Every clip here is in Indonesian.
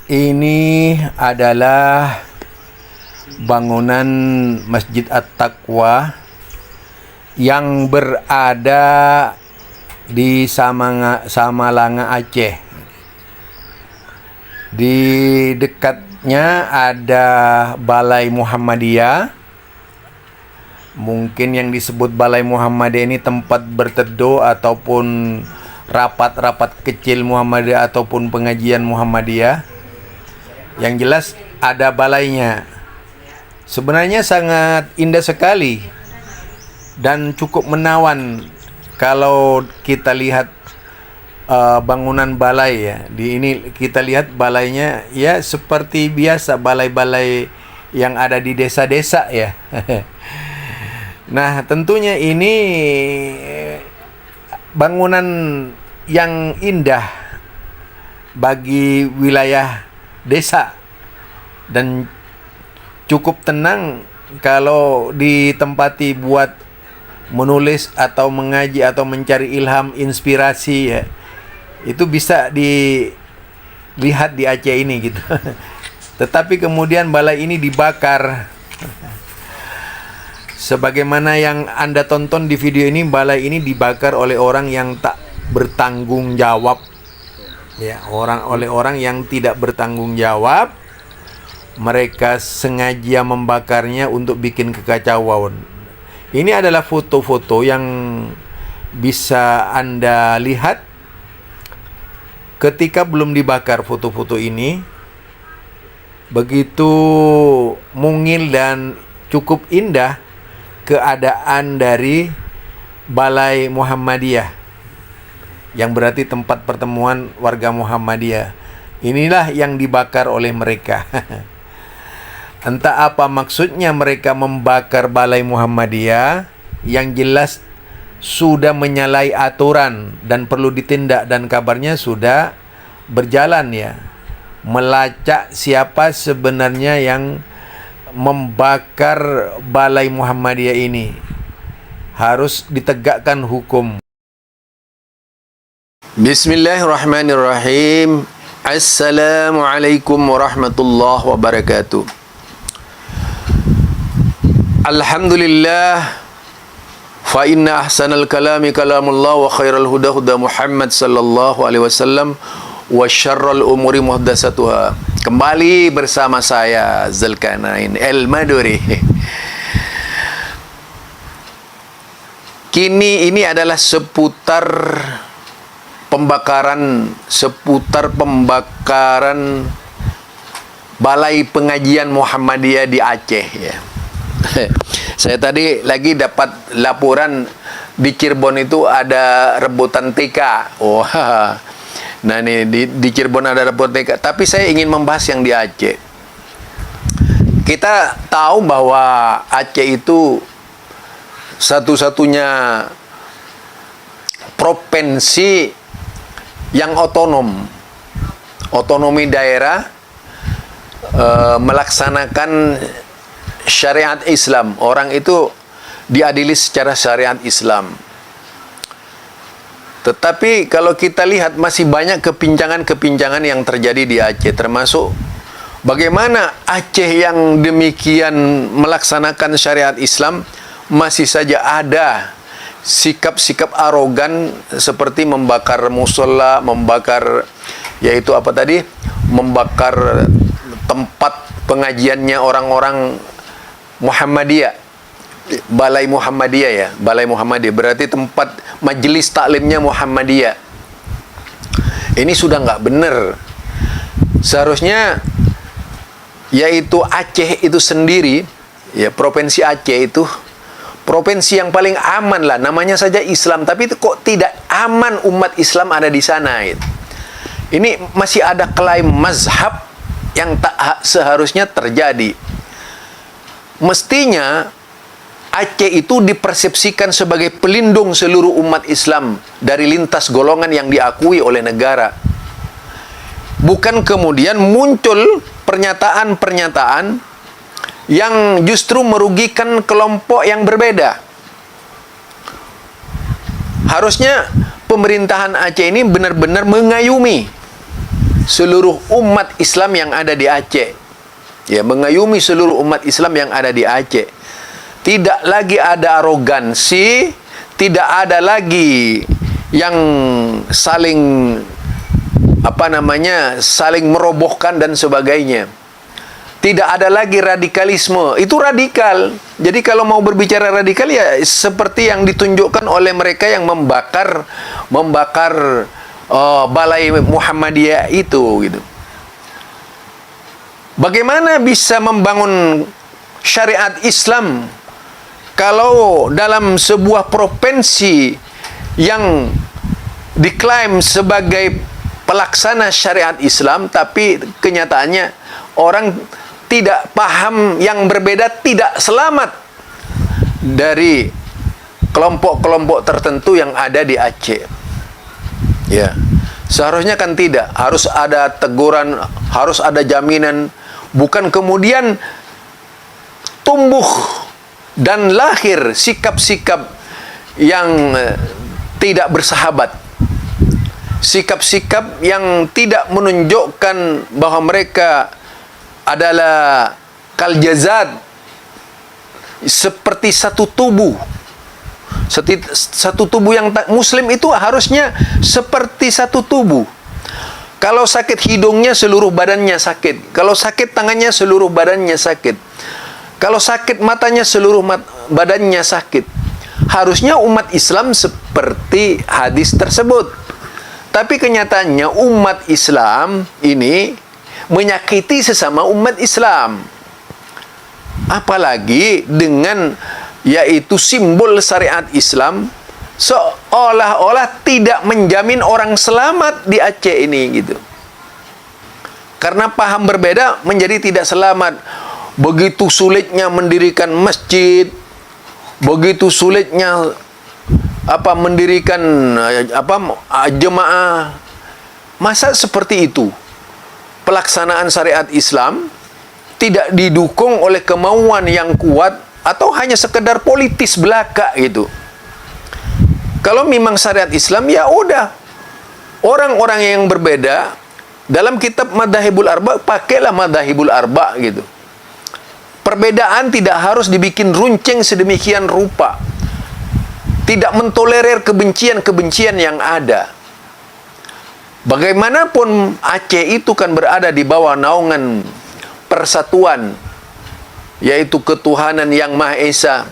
Ini adalah bangunan Masjid At-Taqwa yang berada di Samalanga, Aceh. Di dekatnya ada Balai Muhammadiyah. Mungkin yang disebut Balai Muhammadiyah ini tempat berteduh ataupun rapat-rapat kecil Muhammadiyah ataupun pengajian Muhammadiyah. Yang jelas ada balainya. Sebenarnya sangat indah sekali dan cukup menawan kalau kita lihat bangunan balai ya. Di ini kita lihat balainya ya seperti biasa balai-balai yang ada di desa-desa ya. Nah, tentunya ini bangunan yang indah bagi wilayah desa dan cukup tenang kalau ditempati buat menulis atau mengaji atau mencari ilham, inspirasi ya. Itu bisa dilihat di Aceh ini gitu. Tetapi kemudian balai ini dibakar. Sebagaimana yang Anda tonton di video ini, balai ini dibakar oleh orang yang tak bertanggung jawab. Ya, oleh orang yang tidak bertanggung jawab. Mereka sengaja membakarnya untuk bikin kekacauan. Ini adalah foto-foto yang bisa Anda lihat ketika belum dibakar. Foto-foto ini begitu mungil dan cukup indah keadaan dari Balai Muhammadiyah, yang berarti tempat pertemuan warga Muhammadiyah. Inilah yang dibakar oleh mereka. Entah apa maksudnya mereka membakar Balai Muhammadiyah, yang jelas sudah menyalahi aturan dan perlu ditindak, dan kabarnya sudah berjalan ya. Melacak siapa sebenarnya yang membakar Balai Muhammadiyah ini. Harus ditegakkan hukum. Bismillahirrahmanirrahim. Assalamualaikum warahmatullahi wabarakatuh. Alhamdulillah, fa inna ahsanal kalami kalamullah wa khairal huda huda Muhammad sallallahu alaihi wasallam wa syarrul umuri muhdatsatuha. Kembali bersama saya Zulkarnain Al-Maduri. Kini ini adalah seputar pembakaran Balai Pengajian Muhammadiyah di Aceh ya. Saya tadi lagi dapat laporan di Cirebon itu ada rebutan TK. Wah. Nah nih di Cirebon ada rebutan TK, tapi saya ingin membahas yang di Aceh. Kita tahu bahwa Aceh itu satu-satunya provinsi yang otonomi daerah, melaksanakan syariat Islam. Orang itu diadili secara syariat Islam. Tetapi kalau kita lihat masih banyak kepincangan-kepincangan yang terjadi di Aceh, termasuk bagaimana Aceh yang demikian melaksanakan syariat Islam masih saja ada sikap-sikap arogan seperti membakar musola, membakar yaitu apa tadi? Membakar tempat pengajiannya orang-orang Muhammadiyah. Balai Muhammadiyah ya, Balai Muhammadiyah berarti tempat majelis taklimnya Muhammadiyah. Ini sudah nggak benar. Seharusnya yaitu Aceh itu sendiri ya, provinsi Aceh itu provinsi yang paling aman lah, namanya saja Islam, tapi itu kok tidak aman umat Islam ada di sana gitu. Ini masih ada klaim mazhab yang tak seharusnya terjadi. Mestinya Aceh itu dipersepsikan sebagai pelindung seluruh umat Islam dari lintas golongan yang diakui oleh negara. Bukan kemudian muncul pernyataan-pernyataan yang justru merugikan kelompok yang berbeda. Harusnya pemerintahan Aceh ini benar-benar mengayumi seluruh umat Islam yang ada di Aceh. Ya, mengayomi seluruh umat Islam yang ada di Aceh. Tidak lagi ada arogansi, tidak ada lagi yang saling saling merobohkan dan sebagainya. Tidak ada lagi radikalisme. Itu radikal. Jadi kalau mau berbicara radikal, ya seperti yang ditunjukkan oleh mereka yang membakar balai Muhammadiyah itu gitu. Bagaimana bisa membangun syariat Islam kalau dalam sebuah provinsi yang diklaim sebagai pelaksana syariat Islam, tapi kenyataannya orang tidak paham yang berbeda, tidak selamat dari kelompok-kelompok tertentu yang ada di Aceh. Ya, seharusnya kan tidak. Harus ada teguran, harus ada jaminan. Bukan kemudian tumbuh dan lahir sikap-sikap yang tidak bersahabat. Sikap-sikap yang tidak menunjukkan bahwa mereka adalah kaljazad, seperti satu tubuh. Satu tubuh yang muslim itu harusnya seperti satu tubuh. Kalau sakit hidungnya, seluruh badannya sakit. Kalau sakit tangannya, seluruh badannya sakit. Kalau sakit matanya, seluruh badannya sakit. Harusnya umat Islam seperti hadis tersebut. Tapi kenyataannya umat Islam ini menyakiti sesama umat Islam. Apalagi dengan yaitu simbol syariat Islam, seolah-olah tidak menjamin orang selamat di Aceh ini gitu. Karena paham berbeda menjadi tidak selamat. Begitu sulitnya mendirikan masjid, begitu sulitnya mendirikan jemaah. Masa seperti itu pelaksanaan syariat Islam tidak didukung oleh kemauan yang kuat atau hanya sekedar politis belaka gitu. Kalau memang syariat Islam, ya udah, orang-orang yang berbeda dalam kitab Madzhabul Arba, pakailah Madzhabul Arba gitu. Perbedaan tidak harus dibikin runcing sedemikian rupa. Tidak mentolerir kebencian-kebencian yang ada. Bagaimanapun Aceh itu kan berada di bawah naungan persatuan, yaitu ketuhanan yang Maha Esa.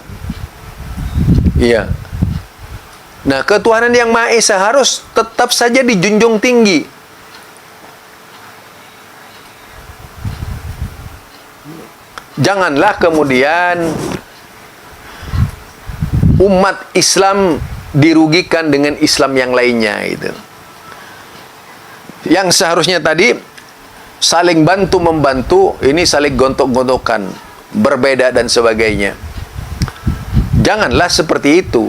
Iya. Nah, ketuhanan yang Maha Esa harus tetap saja dijunjung tinggi. Janganlah kemudian umat Islam dirugikan dengan Islam yang lainnya itu. Yang seharusnya tadi saling bantu-membantu, ini saling gontok-gontokan, berbeda dan sebagainya. Janganlah seperti itu.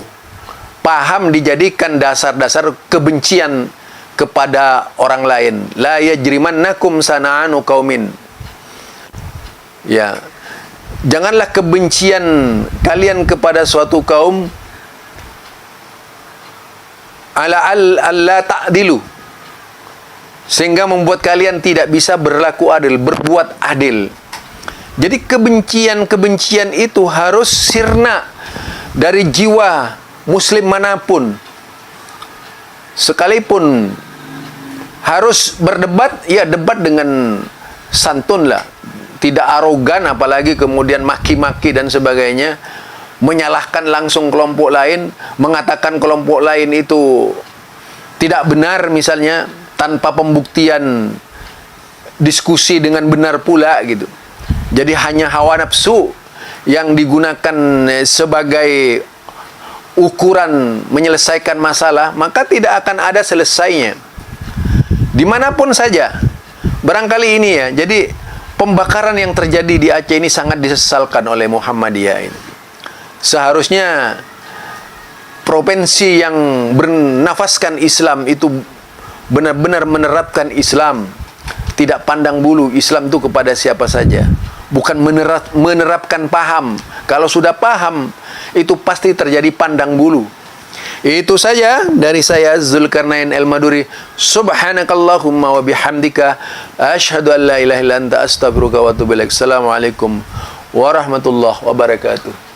Paham dijadikan dasar-dasar kebencian kepada orang lain. La yajrimannakum sana'anu qaumin. Ya. Janganlah kebencian kalian kepada suatu kaum alla ta'dilu, sehingga membuat kalian tidak bisa berlaku adil, berbuat adil. Jadi kebencian-kebencian itu harus sirna dari jiwa muslim manapun. Sekalipun harus berdebat, ya debat dengan santun lah. Tidak arogan, apalagi kemudian maki-maki dan sebagainya. Menyalahkan langsung kelompok lain, mengatakan kelompok lain itu tidak benar misalnya, tanpa pembuktian diskusi dengan benar pula gitu. Jadi hanya hawa nafsu yang digunakan sebagai ukuran menyelesaikan masalah, maka tidak akan ada selesainya. Dimanapun saja. Barangkali ini ya, jadi pembakaran yang terjadi di Aceh ini sangat disesalkan oleh Muhammadiyah ini. Seharusnya provinsi yang bernafaskan Islam itu benar-benar menerapkan Islam, tidak pandang bulu Islam itu kepada siapa saja, bukan menerapkan paham. Kalau sudah paham itu pasti terjadi pandang bulu. Itu saja dari saya, Zulkarnain El-Maduri. Subhanakallahumma wa bihamdika asyhadu an la ilaha illa anta astaghfiruka wa atubu ilaik. Assalamualaikum warahmatullahi wabarakatuh.